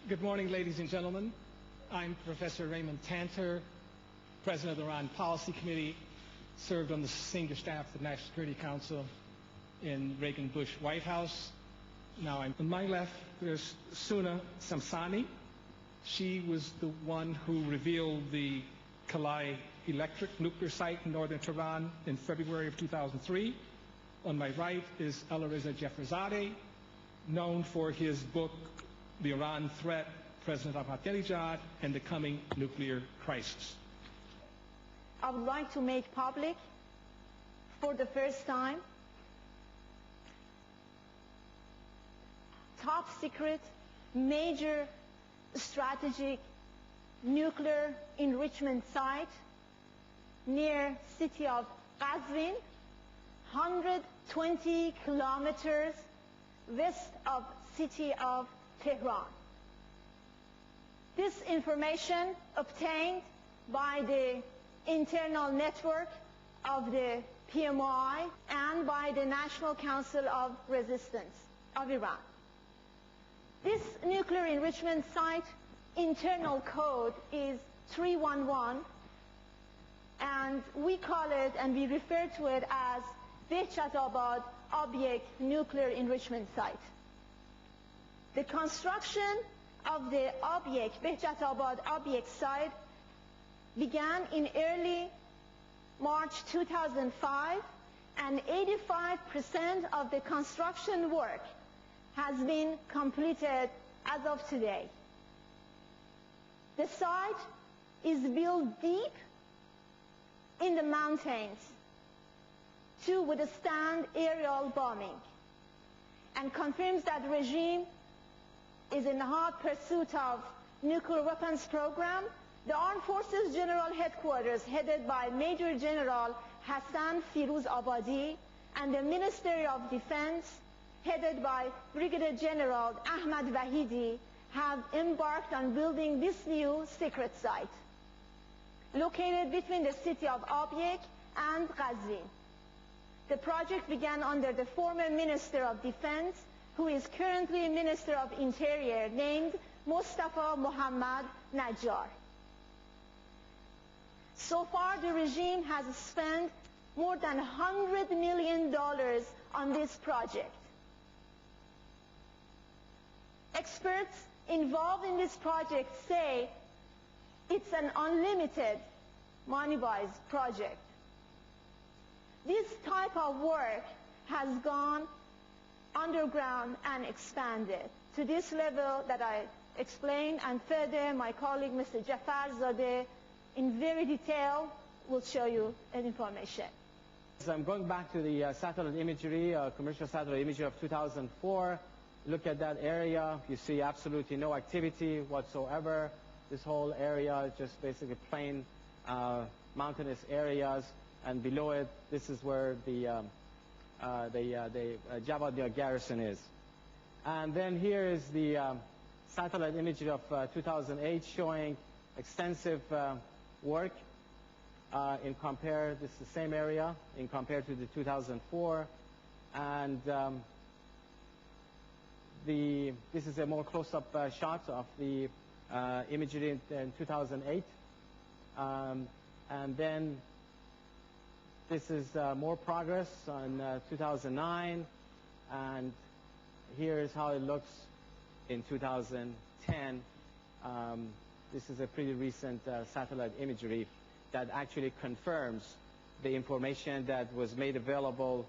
Good morning, ladies and gentlemen. I'm Professor Raymond Tanter, President of the Iran Policy Committee, served on the senior staff of the National Security Council in Reagan-Bush White House. Now, on my left, there's Suna Samsani. She was the one who revealed the Kalai electric nuclear site in northern Tehran in February of 2003. On my right is Alireza Jafferzadeh, known for his book, The Iran Threat, President Ahmadinejad, and the Coming Nuclear Crisis. I would like to make public, for the first time, top secret, major strategic nuclear enrichment site near city of Qazvin, 120 kilometers west of city of Tehran. This information obtained by the internal network of the PMI and by the National Council of Resistance of Iran. This nuclear enrichment site internal code is 311, and we call it and we refer to it as Behchatabad Object Nuclear Enrichment Site. The construction of the object, Behchatabad Object Site, began in early March 2005, and 85% of the construction work has been completed as of today. The site is built deep in the mountains to withstand aerial bombing, and confirms that the regime is in hot pursuit of nuclear weapons program. The Armed Forces General Headquarters, headed by Major General Hassan Firuz Abadi, and the Ministry of Defense, headed by Brigadier General Ahmad Vahidi, have embarked on building this new secret site, located between the city of Abyek and Qazvin. The project began under the former Minister of Defense, who is currently Minister of Interior, named Mustafa Mohammad Najjar. So far, the regime has spent more than $100 million on this project. Experts involved in this project say it's an unlimited money-wise project. This type of work has gone underground and expanded to this level that I explained, and further my colleague Mr. Jafferzadeh in very detail will show you that information. So I'm going back to the satellite imagery, commercial satellite imagery of 2004. Look at that area. You see absolutely no activity whatsoever. This whole area is just basically plain mountainous areas, and below it, this is where the Javad garrison is. And then here is the satellite imagery of 2008, showing extensive work this is the same area in compared to the 2004, and this is a more close-up shot of the imagery in 2008, and then this is more progress on 2009, and here is how it looks in 2010. This is a pretty recent satellite imagery that actually confirms the information that was made available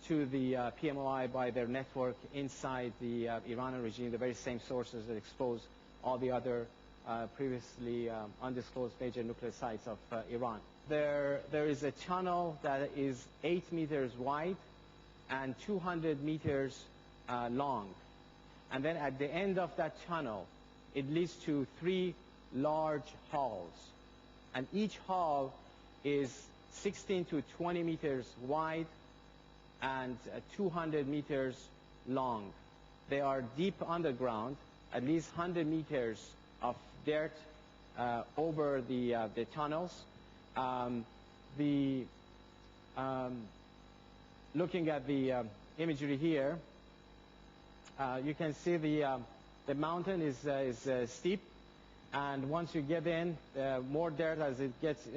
to the PMOI by their network inside the Iranian regime, the very same sources that exposed all the other previously undisclosed major nuclear sites of Iran. There is a tunnel that is 8 meters wide and 200 meters long. And then at the end of that tunnel, it leads to 3 large halls. And each hall is 16 to 20 meters wide and 200 meters long. They are deep underground, at least 100 meters of dirt over the tunnels. Looking at the imagery here, You can see the mountain is steep, and once you get in, more dirt as it gets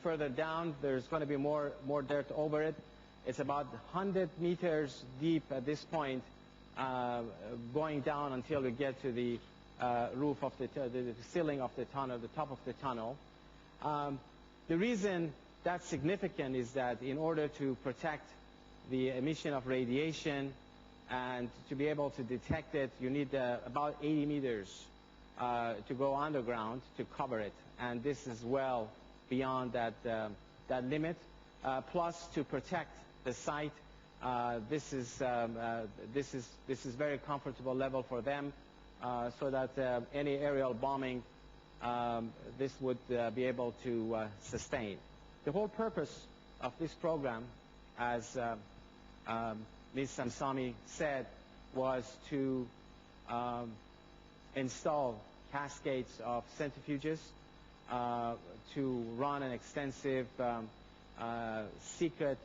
further down. There's going to be more dirt over it. It's about 100 meters deep at this point, going down until we get to the roof of the ceiling of the tunnel, the top of the tunnel. The reason that's significant is that in order to protect the emission of radiation and to be able to detect it, you need about 80 meters to go underground to cover it, and this is well beyond that limit. Plus, to protect the site, this is very comfortable level for them, so that any aerial bombing, this would be able to sustain. The whole purpose of this program, as Ms. Samsami said, was to install cascades of centrifuges to run an extensive secret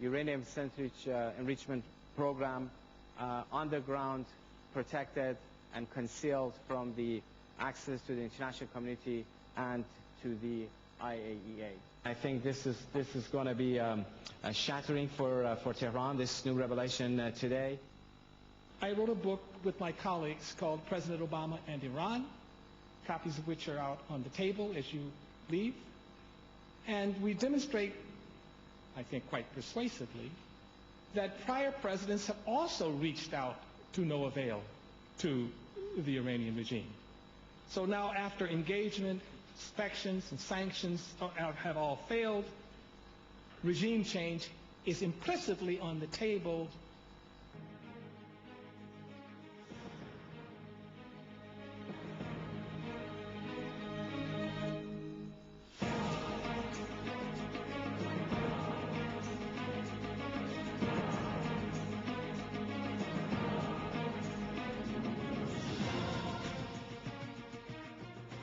uranium centrifuge enrichment program underground, protected and concealed from the access to the international community and to the IAEA. I think this is going to be shattering for Tehran, this new revelation today. I wrote a book with my colleagues called President Obama and Iran, copies of which are out on the table as you leave. And we demonstrate, I think quite persuasively, that prior presidents have also reached out to no avail to the Iranian regime. So now, after engagement, inspections, and sanctions have all failed, regime change is implicitly on the table